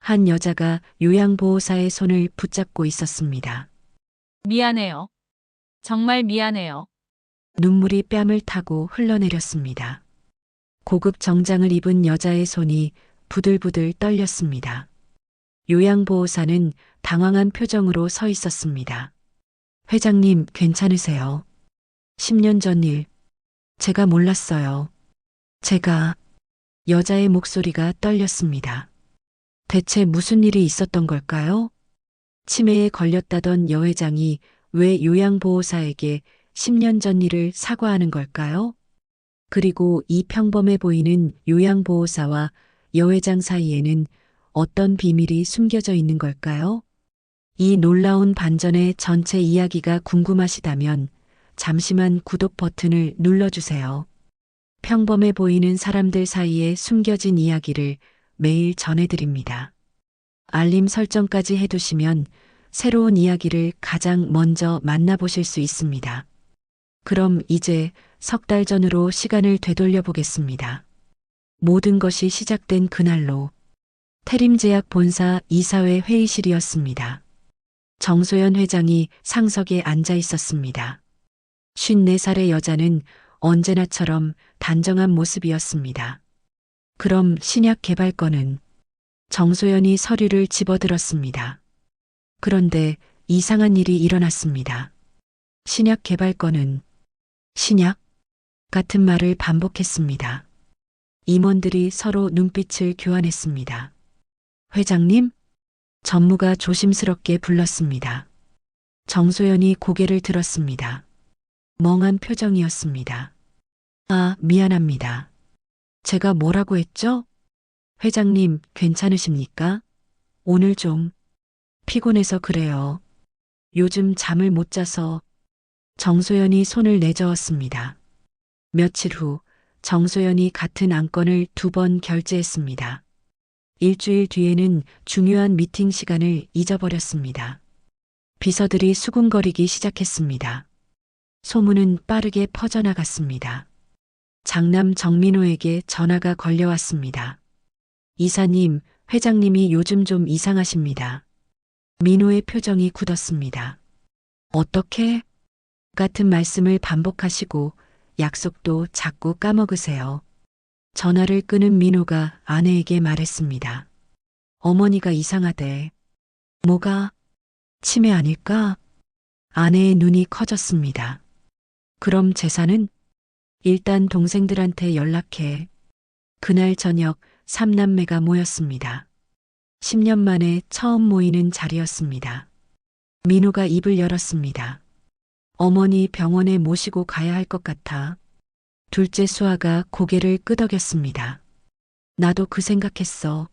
한 여자가 요양보호사의 손을 붙잡고 있었습니다. 미안해요. 정말 미안해요. 눈물이 뺨을 타고 흘러내렸습니다. 고급 정장을 입은 여자의 손이 부들부들 떨렸습니다. 요양보호사는 당황한 표정으로 서 있었습니다. 회장님, 괜찮으세요? 10년 전 일, 제가 몰랐어요. 여자의 목소리가 떨렸습니다. 대체 무슨 일이 있었던 걸까요? 치매에 걸렸다던 여 회장이 왜 요양보호사에게 10년 전 일을 사과하는 걸까요? 그리고 이 평범해 보이는 요양보호사와 여 회장 사이에는 어떤 비밀이 숨겨져 있는 걸까요? 이 놀라운 반전의 전체 이야기가 궁금하시다면 잠시만 구독 버튼을 눌러주세요. 평범해 보이는 사람들 사이에 숨겨진 이야기를 매일 전해드립니다. 알림 설정까지 해두시면 새로운 이야기를 가장 먼저 만나보실 수 있습니다. 그럼 이제 석 달 전으로 시간을 되돌려 보겠습니다. 모든 것이 시작된 그날로 태림제약 본사 이사회 회의실이었습니다. 정소연 회장이 상석에 앉아 있었습니다. 54살의 여자는 언제나처럼 단정한 모습이었습니다. 그럼 신약 개발 건은? 정소연이 서류를 집어들었습니다. 그런데 이상한 일이 일어났습니다. 신약 개발 건은? 신약? 같은 말을 반복했습니다. 임원들이 서로 눈빛을 교환했습니다. 회장님? 전무가 조심스럽게 불렀습니다. 정소연이 고개를 들었습니다. 멍한 표정이었습니다. 아, 미안합니다. 제가 뭐라고 했죠? 회장님, 괜찮으십니까? 오늘 좀 피곤해서 그래요. 요즘 잠을 못 자서. 정소연이 손을 내저었습니다. 며칠 후 정소연이 같은 안건을 2번 결제했습니다. 일주일 뒤에는 중요한 미팅 시간을 잊어버렸습니다. 비서들이 수군거리기 시작했습니다. 소문은 빠르게 퍼져나갔습니다. 장남 정민호에게 전화가 걸려왔습니다. 이사님, 회장님이 요즘 좀 이상하십니다. 민호의 표정이 굳었습니다. 어떻게? 같은 말씀을 반복하시고 약속도 자꾸 까먹으세요. 전화를 끄는 민호가 아내에게 말했습니다. 어머니가 이상하대. 뭐가? 치매 아닐까? 아내의 눈이 커졌습니다. 그럼 재산은? 일단 동생들한테 연락해. 그날 저녁 3남매가 모였습니다. 10년 만에 처음 모이는 자리였습니다. 민호가 입을 열었습니다. 어머니 병원에 모시고 가야 할 것 같아. 둘째 수아가 고개를 끄덕였습니다. 나도 그 생각했어.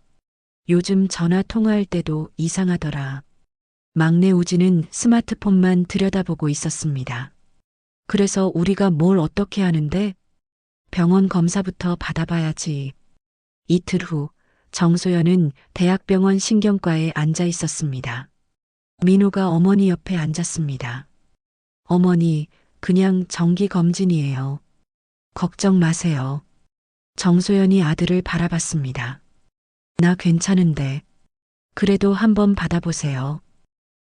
요즘 전화 통화할 때도 이상하더라. 막내 우지는 스마트폰만 들여다보고 있었습니다. 그래서 우리가 뭘 어떻게 하는데? 병원 검사부터 받아봐야지. 이틀 후 정소연은 대학병원 신경과에 앉아 있었습니다. 민호가 어머니 옆에 앉았습니다. 어머니, 그냥 정기검진이에요. 걱정 마세요. 정소연이 아들을 바라봤습니다. 나 괜찮은데. 그래도 한번 받아보세요.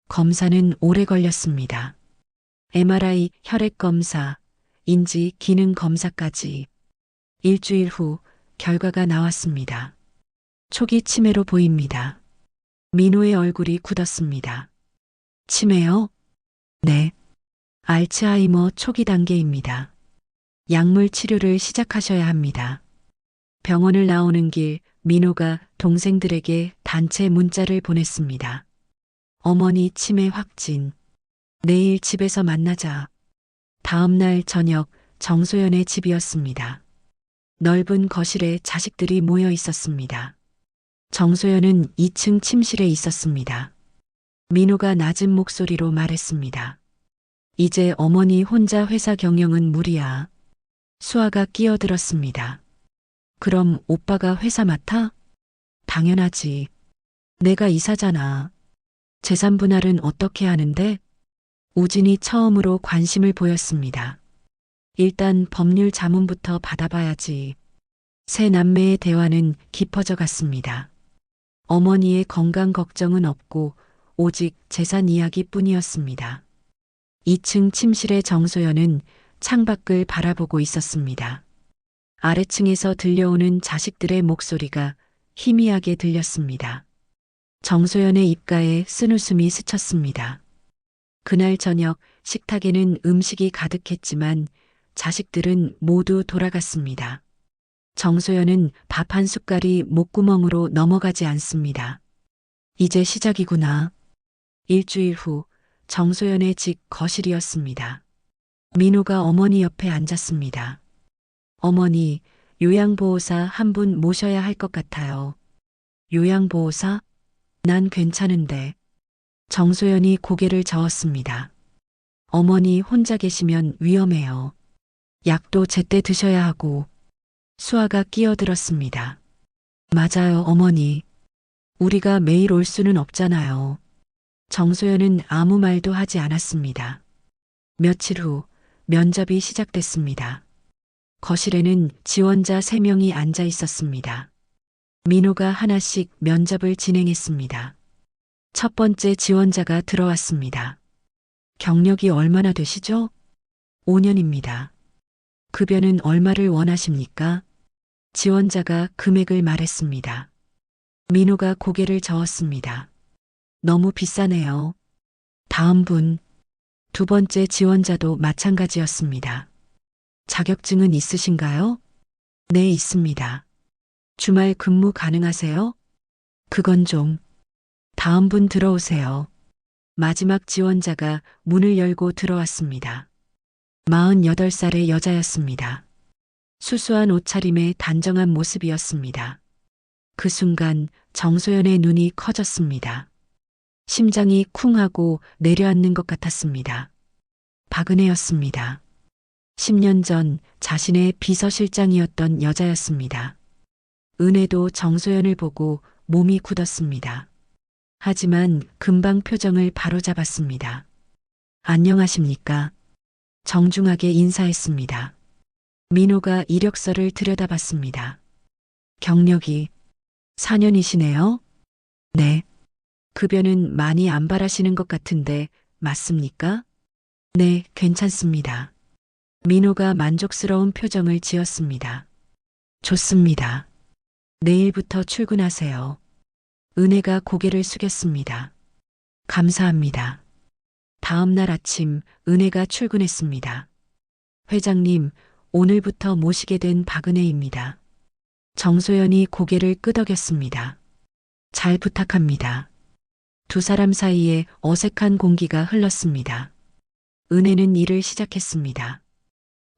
검사는 오래 걸렸습니다. MRI, 혈액검사, 인지, 기능 검사까지. 일주일 후 결과가 나왔습니다. 초기 치매로 보입니다. 민호의 얼굴이 굳었습니다. 치매요? 네. 알츠하이머 초기 단계입니다. 약물 치료를 시작하셔야 합니다. 병원을 나오는 길 민호가 동생들에게 단체 문자를 보냈습니다. 어머니 치매 확진. 내일 집에서 만나자. 다음 날 저녁 정소연의 집이었습니다. 넓은 거실에 자식들이 모여 있었습니다. 정소연은 2층 침실에 있었습니다. 민호가 낮은 목소리로 말했습니다. 이제 어머니 혼자 회사 경영은 무리야. 수아가 끼어들었습니다. 그럼 오빠가 회사 맡아? 당연하지. 내가 이사잖아. 재산 분할은 어떻게 하는데? 우진이 처음으로 관심을 보였습니다. 일단 법률 자문부터 받아봐야지. 세 남매의 대화는 깊어져 갔습니다. 어머니의 건강 걱정은 없고 오직 재산 이야기뿐이었습니다. 2층 침실의 정소연은 창밖을 바라보고 있었습니다. 아래층에서 들려오는 자식들의 목소리가 희미하게 들렸습니다. 정소연의 입가에 쓴웃음이 스쳤습니다. 그날 저녁 식탁에는 음식이 가득했지만 자식들은 모두 돌아갔습니다. 정소연은 밥 한 숟갈이 목구멍으로 넘어가지 않습니다. 이제 시작이구나. 일주일 후 정소연의 집 거실이었습니다. 민호가 어머니 옆에 앉았습니다. 어머니, 요양보호사 한 분 모셔야 할 것 같아요. 요양보호사? 난 괜찮은데. 정소연이 고개를 저었습니다. 어머니 혼자 계시면 위험해요. 약도 제때 드셔야 하고. 수아가 끼어들었습니다. 맞아요, 어머니. 우리가 매일 올 수는 없잖아요. 정소연은 아무 말도 하지 않았습니다. 며칠 후 면접이 시작됐습니다. 거실에는 지원자 3명이 앉아 있었습니다. 민호가 하나씩 면접을 진행했습니다. 첫 번째 지원자가 들어왔습니다. 경력이 얼마나 되시죠? 5년입니다. 급여는 얼마를 원하십니까? 지원자가 금액을 말했습니다. 민호가 고개를 저었습니다. 너무 비싸네요. 다음 분. 두 번째 지원자도 마찬가지였습니다. 자격증은 있으신가요? 네, 있습니다. 주말 근무 가능하세요? 그건 좀. 다음 분 들어오세요. 마지막 지원자가 문을 열고 들어왔습니다. 48살의 여자였습니다. 수수한 옷차림에 단정한 모습이었습니다. 그 순간 정소연의 눈이 커졌습니다. 심장이 쿵 하고 내려앉는 것 같았습니다. 박은혜였습니다. 10년 전 자신의 비서실장이었던 여자였습니다. 은혜도 정소연을 보고 몸이 굳었습니다. 하지만 금방 표정을 바로잡았습니다. 안녕하십니까? 정중하게 인사했습니다. 민호가 이력서를 들여다봤습니다. 경력이 4년이시네요? 네. 급여는 많이 안 바라시는 것 같은데 맞습니까? 네, 괜찮습니다. 민호가 만족스러운 표정을 지었습니다. 좋습니다. 내일부터 출근하세요. 은혜가 고개를 숙였습니다. 감사합니다. 다음 날 아침 은혜가 출근했습니다. 회장님, 오늘부터 모시게 된 박은혜입니다. 정소연이 고개를 끄덕였습니다. 잘 부탁합니다. 두 사람 사이에 어색한 공기가 흘렀습니다. 은혜는 일을 시작했습니다.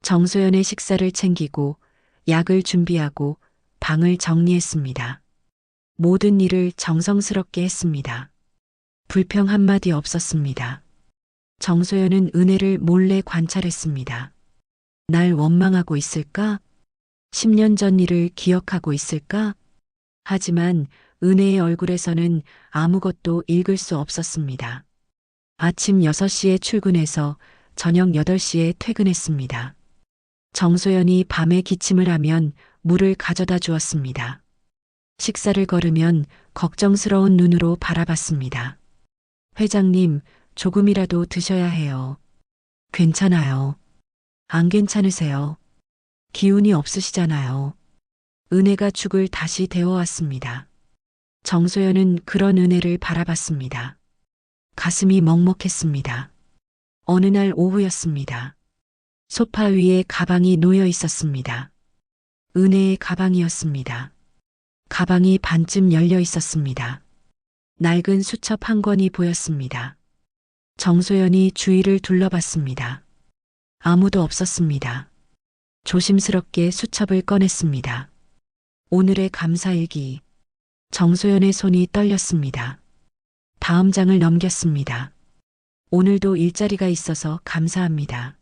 정소연의 식사를 챙기고 약을 준비하고 방을 정리했습니다. 모든 일을 정성스럽게 했습니다. 불평 한마디 없었습니다. 정소연은 은혜를 몰래 관찰했습니다. 날 원망하고 있을까? 10년 전 일을 기억하고 있을까? 하지만 은혜의 얼굴에서는 아무것도 읽을 수 없었습니다. 아침 6시에 출근해서 저녁 8시에 퇴근했습니다. 정소연이 밤에 기침을 하면 물을 가져다 주었습니다. 식사를 거르면 걱정스러운 눈으로 바라봤습니다. 회장님, 조금이라도 드셔야 해요. 괜찮아요. 안 괜찮으세요? 기운이 없으시잖아요. 은혜가 죽을 다시 데워왔습니다. 정소연은 그런 은혜를 바라봤습니다. 가슴이 먹먹했습니다. 어느 날 오후였습니다. 소파 위에 가방이 놓여 있었습니다. 은혜의 가방이었습니다. 가방이 반쯤 열려 있었습니다. 낡은 수첩 한 권이 보였습니다. 정소연이 주위를 둘러봤습니다. 아무도 없었습니다. 조심스럽게 수첩을 꺼냈습니다. 오늘의 감사일기. 정소연의 손이 떨렸습니다. 다음 장을 넘겼습니다. 오늘도 일자리가 있어서 감사합니다.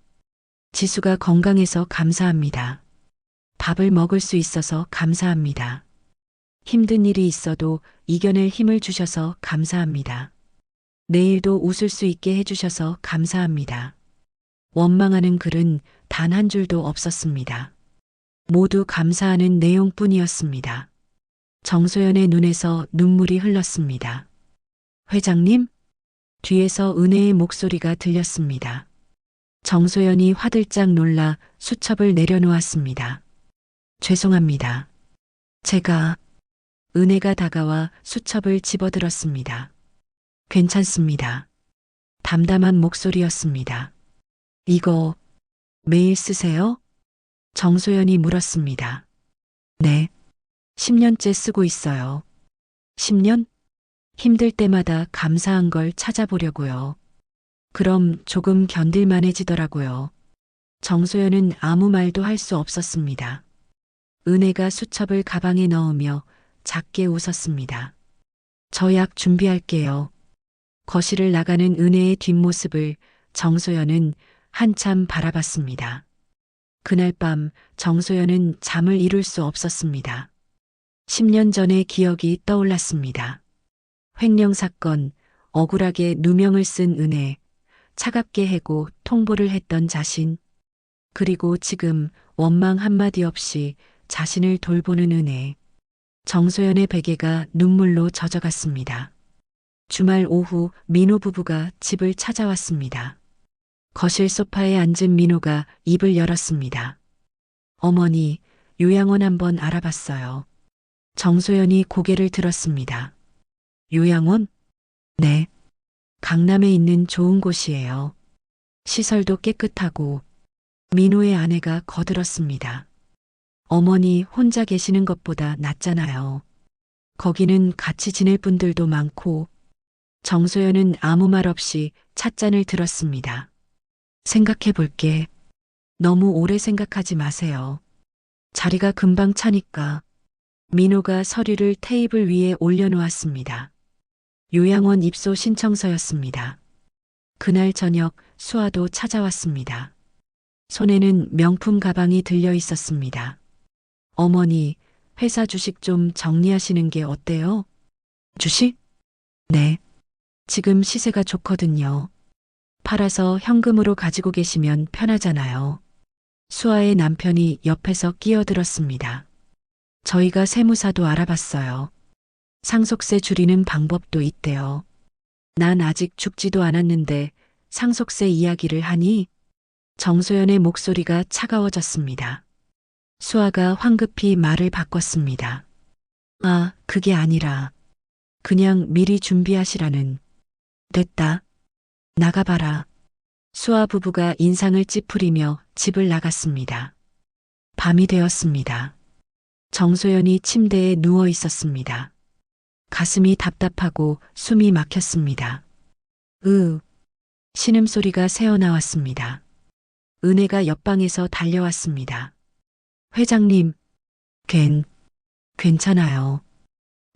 지수가 건강해서 감사합니다. 밥을 먹을 수 있어서 감사합니다. 힘든 일이 있어도 이겨낼 힘을 주셔서 감사합니다. 내일도 웃을 수 있게 해주셔서 감사합니다. 원망하는 글은 단 한 줄도 없었습니다. 모두 감사하는 내용뿐이었습니다. 정소연의 눈에서 눈물이 흘렀습니다. 회장님? 뒤에서 은혜의 목소리가 들렸습니다. 정소연이 화들짝 놀라 수첩을 내려놓았습니다. 죄송합니다. 제가 은혜가 다가와 수첩을 집어들었습니다. 괜찮습니다. 담담한 목소리였습니다. 이거 매일 쓰세요? 정소연이 물었습니다. 네. 10년째 쓰고 있어요. 10년? 힘들 때마다 감사한 걸 찾아보려고요. 그럼 조금 견딜만해지더라고요. 정소연은 아무 말도 할 수 없었습니다. 은혜가 수첩을 가방에 넣으며 작게 웃었습니다. 저 약 준비할게요. 거실을 나가는 은혜의 뒷모습을 정소연은 한참 바라봤습니다. 그날 밤 정소연은 잠을 이룰 수 없었습니다. 10년 전의 기억이 떠올랐습니다. 횡령 사건, 억울하게 누명을 쓴 은혜, 차갑게 해고 통보를 했던 자신, 그리고 지금 원망 한마디 없이 자신을 돌보는 은혜. 정소연의 베개가 눈물로 젖어갔습니다. 주말 오후 민호 부부가 집을 찾아왔습니다. 거실 소파에 앉은 민호가 입을 열었습니다. 어머니, 요양원 한번 알아봤어요. 정소연이 고개를 들었습니다. 요양원? 네. 강남에 있는 좋은 곳이에요. 시설도 깨끗하고. 민호의 아내가 거들었습니다. 어머니 혼자 계시는 것보다 낫잖아요. 거기는 같이 지낼 분들도 많고. 정소연은 아무 말 없이 찻잔을 들었습니다. 생각해 볼게. 너무 오래 생각하지 마세요. 자리가 금방 차니까. 민호가 서류를 테이블 위에 올려놓았습니다. 요양원 입소 신청서였습니다. 그날 저녁 수아도 찾아왔습니다. 손에는 명품 가방이 들려 있었습니다. 어머니, 회사 주식 좀 정리하시는 게 어때요? 주식? 네. 지금 시세가 좋거든요. 팔아서 현금으로 가지고 계시면 편하잖아요. 수아의 남편이 옆에서 끼어들었습니다. 저희가 세무사도 알아봤어요. 상속세 줄이는 방법도 있대요. 난 아직 죽지도 않았는데 상속세 이야기를 하니? 정소연의 목소리가 차가워졌습니다. 수아가 황급히 말을 바꿨습니다. 아, 그게 아니라 그냥 미리 준비하시라는. 됐다. 나가봐라. 수아 부부가 인상을 찌푸리며 집을 나갔습니다. 밤이 되었습니다. 정소연이 침대에 누워 있었습니다. 가슴이 답답하고 숨이 막혔습니다. 신음소리가 새어나왔습니다. 은혜가 옆방에서 달려왔습니다. 회장님, 괜찮아요.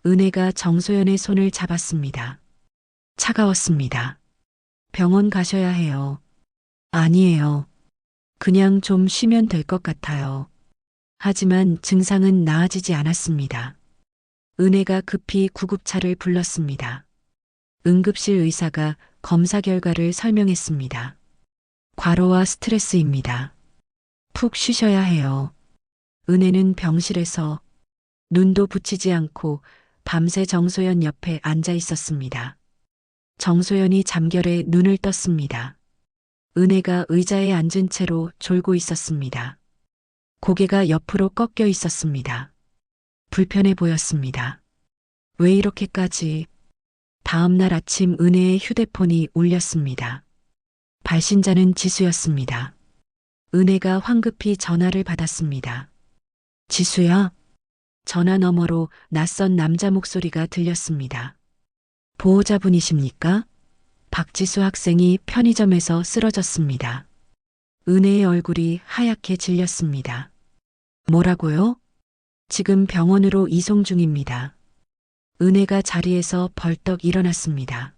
은혜가 정소연의 손을 잡았습니다. 차가웠습니다. 병원 가셔야 해요. 아니에요. 그냥 좀 쉬면 될 것 같아요. 하지만 증상은 나아지지 않았습니다. 은혜가 급히 구급차를 불렀습니다. 응급실 의사가 검사 결과를 설명했습니다. 과로와 스트레스입니다. 푹 쉬셔야 해요. 은혜는 병실에서 눈도 붙이지 않고 밤새 정소연 옆에 앉아 있었습니다. 정소연이 잠결에 눈을 떴습니다. 은혜가 의자에 앉은 채로 졸고 있었습니다. 고개가 옆으로 꺾여 있었습니다. 불편해 보였습니다. 왜 이렇게까지? 다음 날 아침 은혜의 휴대폰이 울렸습니다. 발신자는 지수였습니다. 은혜가 황급히 전화를 받았습니다. 지수야? 전화 너머로 낯선 남자 목소리가 들렸습니다. 보호자분이십니까? 박지수 학생이 편의점에서 쓰러졌습니다. 은혜의 얼굴이 하얗게 질렸습니다. 뭐라고요? 지금 병원으로 이송 중입니다. 은혜가 자리에서 벌떡 일어났습니다.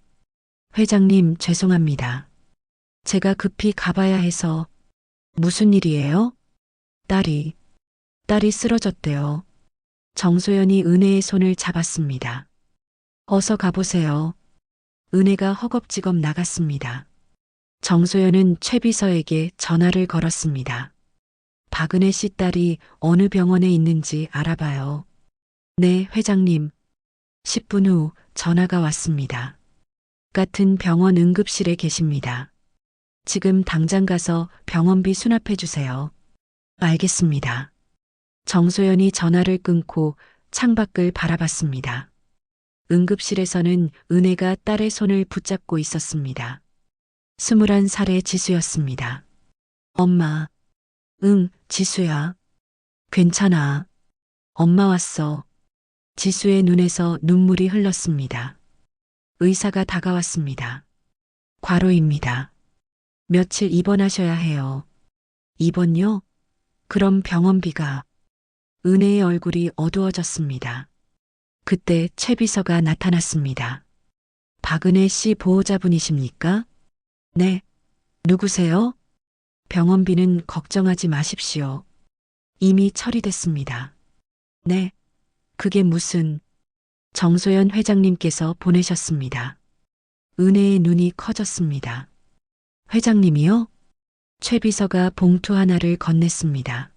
회장님, 죄송합니다. 제가 급히 가봐야 해서. 무슨 일이에요? 딸이 쓰러졌대요. 정소연이 은혜의 손을 잡았습니다. 어서 가보세요. 은혜가 허겁지겁 나갔습니다. 정소연은 최비서에게 전화를 걸었습니다. 박은혜 씨 딸이 어느 병원에 있는지 알아봐요. 네, 회장님. 10분 후 전화가 왔습니다. 같은 병원 응급실에 계십니다. 지금 당장 가서 병원비 수납해 주세요. 알겠습니다. 정소연이 전화를 끊고 창밖을 바라봤습니다. 응급실에서는 은혜가 딸의 손을 붙잡고 있었습니다. 21살의 지수였습니다. 엄마. 응, 지수야. 괜찮아. 엄마 왔어. 지수의 눈에서 눈물이 흘렀습니다. 의사가 다가왔습니다. 과로입니다. 며칠 입원하셔야 해요. 입원요? 그럼 병원비가. 은혜의 얼굴이 어두워졌습니다. 그때 최 비서가 나타났습니다. 박은혜 씨 보호자분이십니까? 네. 누구세요? 병원비는 걱정하지 마십시오. 이미 처리됐습니다. 네. 그게 무슨. 정소연 회장님께서 보내셨습니다. 은혜의 눈이 커졌습니다. 회장님이요? 최 비서가 봉투 하나를 건넸습니다.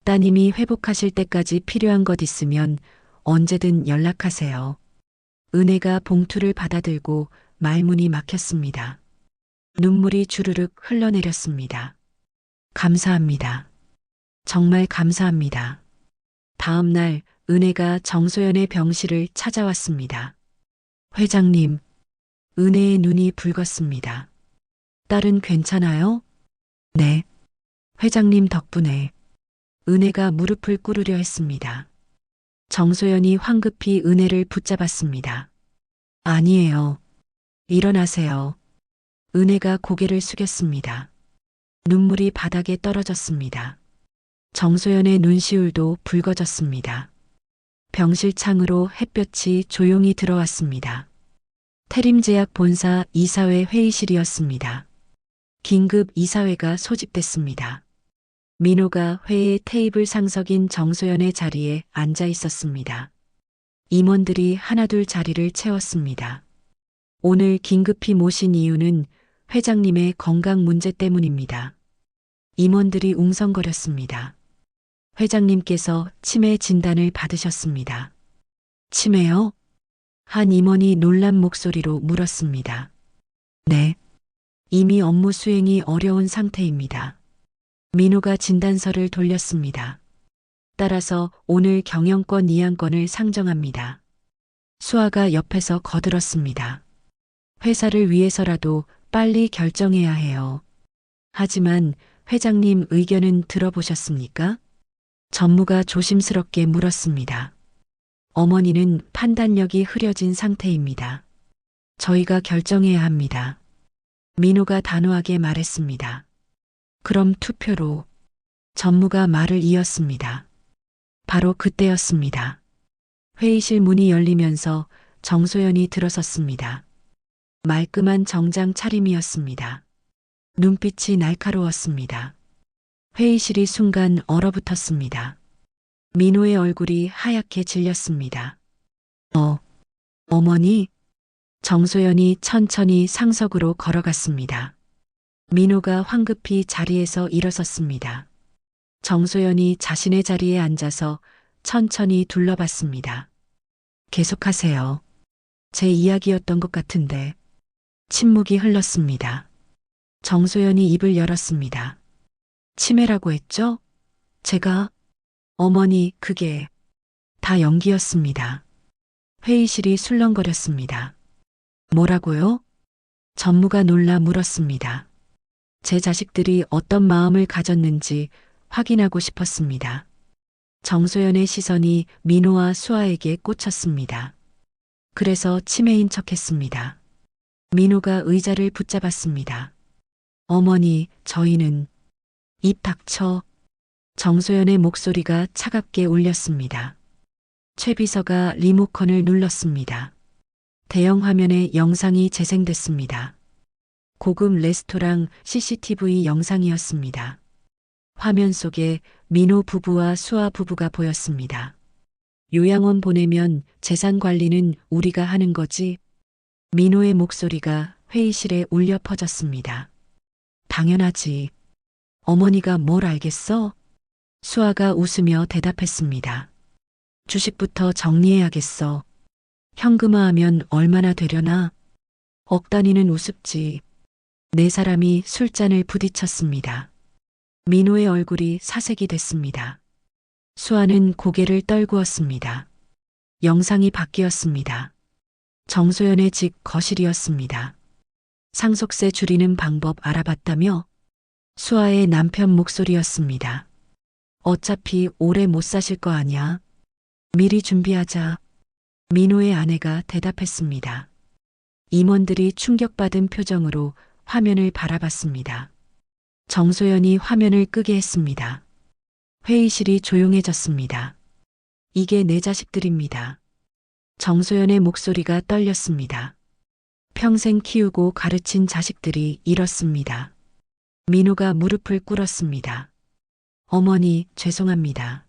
따님이 회복하실 때까지 필요한 것 있으면 언제든 연락하세요. 은혜가 봉투를 받아들고 말문이 막혔습니다. 눈물이 주르륵 흘러내렸습니다. 감사합니다. 정말 감사합니다. 다음 날 은혜가 정소연의 병실을 찾아왔습니다. 회장님, 은혜의 눈이 붉었습니다. 딸은 괜찮아요? 네. 회장님 덕분에. 은혜가 무릎을 꿇으려 했습니다. 정소연이 황급히 은혜를 붙잡았습니다. 아니에요. 일어나세요. 은혜가 고개를 숙였습니다. 눈물이 바닥에 떨어졌습니다. 정소연의 눈시울도 붉어졌습니다. 병실 창으로 햇볕이 조용히 들어왔습니다. 태림제약 본사 이사회 회의실이었습니다. 긴급 이사회가 소집됐습니다. 민호가 회의 테이블 상석인 정소연의 자리에 앉아 있었습니다. 임원들이 하나둘 자리를 채웠습니다. 오늘 긴급히 모신 이유는 회장님의 건강 문제 때문입니다. 임원들이 웅성거렸습니다. 회장님께서 치매 진단을 받으셨습니다. 치매요? 한 임원이 놀란 목소리로 물었습니다. 네. 이미 업무 수행이 어려운 상태입니다. 민호가 진단서를 돌렸습니다. 따라서 오늘 경영권 이양권을 상정합니다. 수아가 옆에서 거들었습니다. 회사를 위해서라도 빨리 결정해야 해요. 하지만 회장님 의견은 들어보셨습니까? 전무가 조심스럽게 물었습니다. 어머니는 판단력이 흐려진 상태입니다. 저희가 결정해야 합니다. 민호가 단호하게 말했습니다. 그럼 투표로. 전무가 말을 이었습니다. 바로 그때였습니다. 회의실 문이 열리면서 정소연이 들어섰습니다. 말끔한 정장 차림이었습니다. 눈빛이 날카로웠습니다. 회의실이 순간 얼어붙었습니다. 민호의 얼굴이 하얗게 질렸습니다. 어머니? 정소연이 천천히 상석으로 걸어갔습니다. 민호가 황급히 자리에서 일어섰습니다. 정소연이 자신의 자리에 앉아서 천천히 둘러봤습니다. 계속하세요. 제 이야기였던 것 같은데. 침묵이 흘렀습니다. 정소연이 입을 열었습니다. 치매라고 했죠? 제가? 어머니, 그게 다 연기였습니다. 회의실이 술렁거렸습니다. 뭐라고요? 전무가 놀라 물었습니다. 제 자식들이 어떤 마음을 가졌는지 확인하고 싶었습니다. 정소연의 시선이 민호와 수아에게 꽂혔습니다. 그래서 치매인 척했습니다. 민호가 의자를 붙잡았습니다. 어머니, 저희는. 입 닥쳐. 정소연의 목소리가 차갑게 울렸습니다. 최 비서가 리모컨을 눌렀습니다. 대형 화면에 영상이 재생됐습니다. 고급 레스토랑 CCTV 영상이었습니다. 화면 속에 민호 부부와 수아 부부가 보였습니다. 요양원 보내면 재산 관리는 우리가 하는 거지. 민호의 목소리가 회의실에 울려 퍼졌습니다. 당연하지. 어머니가 뭘 알겠어? 수아가 웃으며 대답했습니다. 주식부터 정리해야겠어. 현금화하면 얼마나 되려나? 억 단위는 우습지. 네 사람이 술잔을 부딪혔습니다. 민호의 얼굴이 사색이 됐습니다. 수아는 고개를 떨구었습니다. 영상이 바뀌었습니다. 정소연의 집 거실이었습니다. 상속세 줄이는 방법 알아봤다며? 수아의 남편 목소리였습니다. 어차피 오래 못 사실 거 아냐? 미리 준비하자. 민호의 아내가 대답했습니다. 임원들이 충격받은 표정으로 화면을 바라봤습니다. 정소연이 화면을 끄게 했습니다. 회의실이 조용해졌습니다. 이게 내 자식들입니다. 정소연의 목소리가 떨렸습니다. 평생 키우고 가르친 자식들이 이렇습니다. 민호가 무릎을 꿇었습니다. 어머니, 죄송합니다.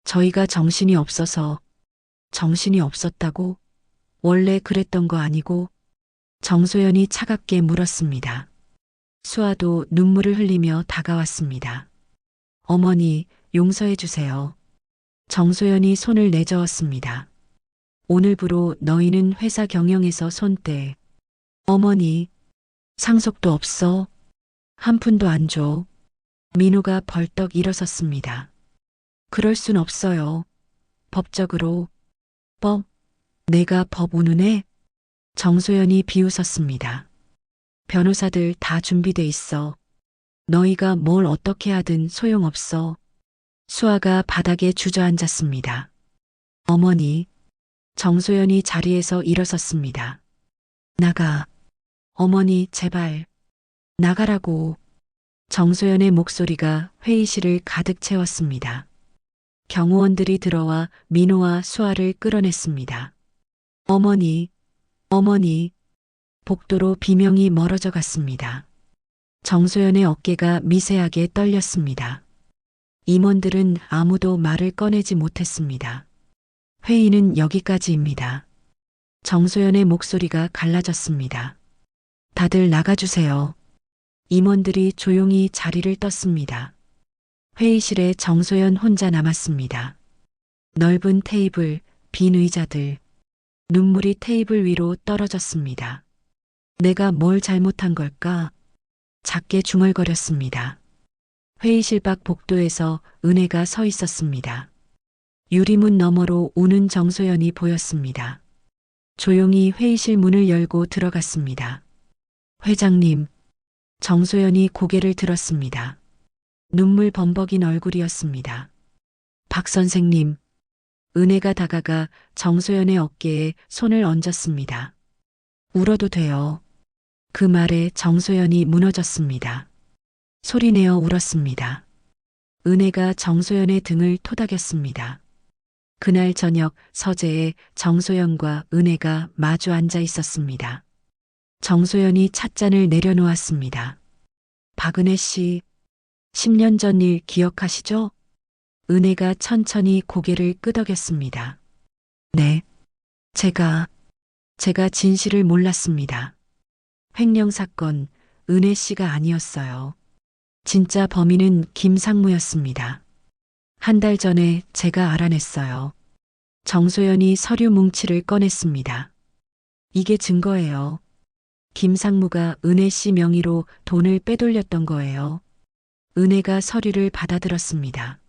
저희가 정신이 없어서. 정신이 없었다고? 원래 그랬던 거 아니고? 정소연이 차갑게 물었습니다. 수아도 눈물을 흘리며 다가왔습니다. 어머니, 용서해 주세요. 정소연이 손을 내저었습니다. 오늘부로 너희는 회사 경영에서 손 떼. 어머니, 상속도 없어. 한 푼도 안 줘. 민호가 벌떡 일어섰습니다. 그럴 순 없어요. 법적으로. 법? 내가 법 우는애? 정소연이 비웃었습니다. 변호사들 다 준비돼 있어. 너희가 뭘 어떻게 하든 소용없어. 수아가 바닥에 주저앉았습니다. 어머니. 정소연이 자리에서 일어섰습니다. 나가. 어머니, 제발. 나가라고. 정소연의 목소리가 회의실을 가득 채웠습니다. 경호원들이 들어와 민호와 수아를 끌어냈습니다. 어머니, 어머니. 복도로 비명이 멀어져 갔습니다. 정소연의 어깨가 미세하게 떨렸습니다. 임원들은 아무도 말을 꺼내지 못했습니다. 회의는 여기까지입니다. 정소연의 목소리가 갈라졌습니다. 다들 나가주세요. 임원들이 조용히 자리를 떴습니다. 회의실에 정소연 혼자 남았습니다. 넓은 테이블, 빈 의자들. 눈물이 테이블 위로 떨어졌습니다. 내가 뭘 잘못한 걸까? 작게 중얼거렸습니다. 회의실 밖 복도에서 은혜가 서 있었습니다. 유리문 너머로 우는 정소연이 보였습니다. 조용히 회의실 문을 열고 들어갔습니다. 회장님. 정소연이 고개를 들었습니다. 눈물 범벅인 얼굴이었습니다. 박 선생님. 은혜가 다가가 정소연의 어깨에 손을 얹었습니다. 울어도 돼요. 그 말에 정소연이 무너졌습니다. 소리내어 울었습니다. 은혜가 정소연의 등을 토닥였습니다. 그날 저녁 서재에 정소연과 은혜가 마주 앉아 있었습니다. 정소연이 찻잔을 내려놓았습니다. 박은혜 씨, 10년 전 일 기억하시죠? 은혜가 천천히 고개를 끄덕였습니다. 네, 제가 진실을 몰랐습니다. 횡령 사건, 은혜 씨가 아니었어요. 진짜 범인은 김상무였습니다. 한 달 전에 제가 알아냈어요. 정소연이 서류 뭉치를 꺼냈습니다. 이게 증거예요. 김상무가 은혜 씨 명의로 돈을 빼돌렸던 거예요. 은혜가 서류를 받아들었습니다.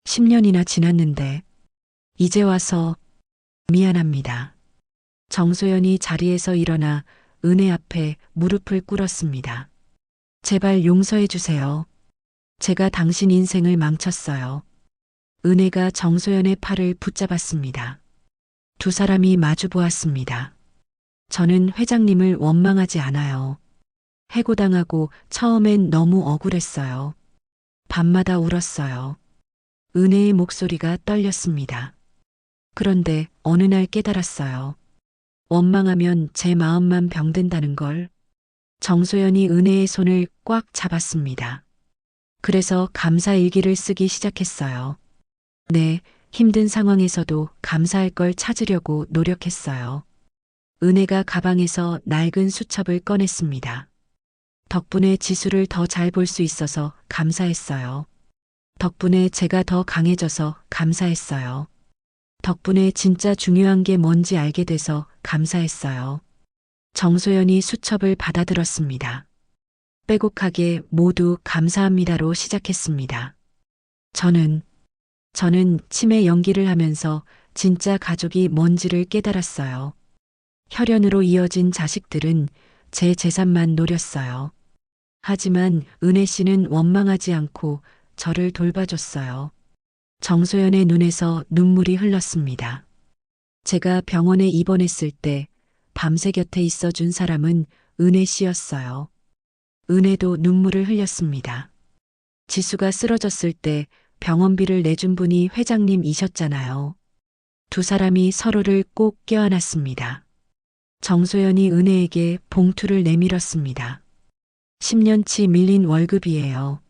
10년이나 지났는데 이제 와서 미안합니다. 정소연이 자리에서 일어나 은혜 앞에 무릎을 꿇었습니다. 제발 용서해 주세요. 제가 당신 인생을 망쳤어요. 은혜가 정소연의 팔을 붙잡았습니다. 두 사람이 마주 보았습니다. 저는 회장님을 원망하지 않아요. 해고당하고 처음엔 너무 억울했어요. 밤마다 울었어요. 은혜의 목소리가 떨렸습니다. 그런데 어느 날 깨달았어요. 원망하면 제 마음만 병든다는 걸. 정소연이 은혜의 손을 꽉 잡았습니다. 그래서 감사일기를 쓰기 시작했어요. 네, 힘든 상황에서도 감사할 걸 찾으려고 노력했어요. 은혜가 가방에서 낡은 수첩을 꺼냈습니다. 덕분에 지수를 더 잘 볼 수 있어서 감사했어요. 덕분에 제가 더 강해져서 감사했어요. 덕분에 진짜 중요한 게 뭔지 알게 돼서 감사했어요. 정소연이 수첩을 받아들었습니다. 빼곡하게 모두 감사합니다로 시작했습니다. 저는 치매 연기를 하면서 진짜 가족이 뭔지를 깨달았어요. 혈연으로 이어진 자식들은 제 재산만 노렸어요. 하지만 은혜 씨는 원망하지 않고 저를 돌봐줬어요. 정소연의 눈에서 눈물이 흘렀습니다. 제가 병원에 입원했을 때 밤새 곁에 있어준 사람은 은혜 씨였어요. 은혜도 눈물을 흘렸습니다. 지수가 쓰러졌을 때 병원비를 내준 분이 회장님이셨잖아요. 두 사람이 서로를 꼭 껴안았습니다. 정소연이 은혜에게 봉투를 내밀었습니다. 10년치 밀린 월급이에요.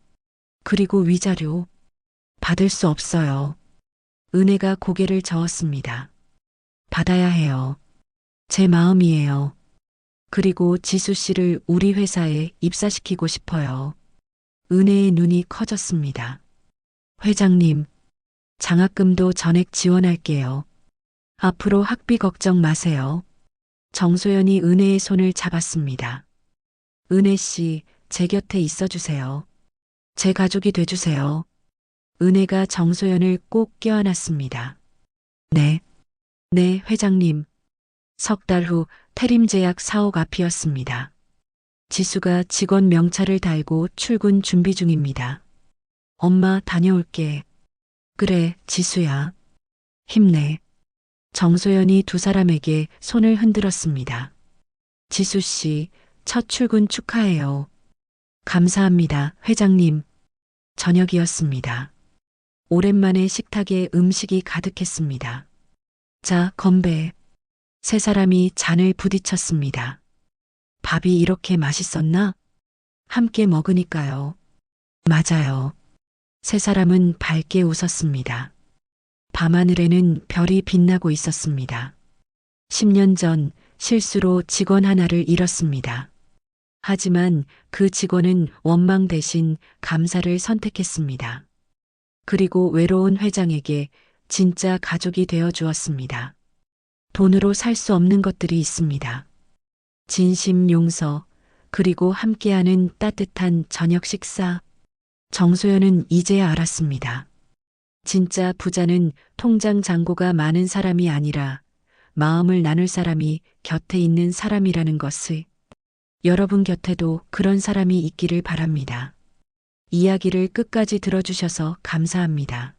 그리고 위자료 받을 수 없어요. 은혜가 고개를 저었습니다. 받아야 해요. 제 마음이에요. 그리고 지수 씨를 우리 회사에 입사시키고 싶어요. 은혜의 눈이 커졌습니다. 회장님, 장학금도 전액 지원할게요. 앞으로 학비 걱정 마세요. 정소연이 은혜의 손을 잡았습니다. 은혜 씨, 제 곁에 있어 주세요. 제 가족이 돼 주세요. 은혜가 정소연을 꼭 껴안았습니다. 네, 회장님. 석 달 후 태림제약 사옥 앞이었습니다. 지수가 직원 명찰을 달고 출근 준비 중입니다. 엄마 다녀올게. 그래, 지수야. 힘내. 정소연이 두 사람에게 손을 흔들었습니다. 지수 씨, 첫 출근 축하해요. 감사합니다, 회장님. 저녁이었습니다. 오랜만에 식탁에 음식이 가득했습니다. 자, 건배. 세 사람이 잔을 부딪혔습니다. 밥이 이렇게 맛있었나? 함께 먹으니까요. 맞아요. 세 사람은 밝게 웃었습니다. 밤하늘에는 별이 빛나고 있었습니다. 10년 전 실수로 직원 하나를 잃었습니다. 하지만 그 직원은 원망 대신 감사를 선택했습니다. 그리고 외로운 회장에게 진짜 가족이 되어 주었습니다. 돈으로 살 수 없는 것들이 있습니다. 진심 용서, 그리고 함께하는 따뜻한 저녁 식사. 정소연은 이제야 알았습니다. 진짜 부자는 통장 잔고가 많은 사람이 아니라 마음을 나눌 사람이 곁에 있는 사람이라는 것을. 여러분 곁에도 그런 사람이 있기를 바랍니다. 이야기를 끝까지 들어주셔서 감사합니다.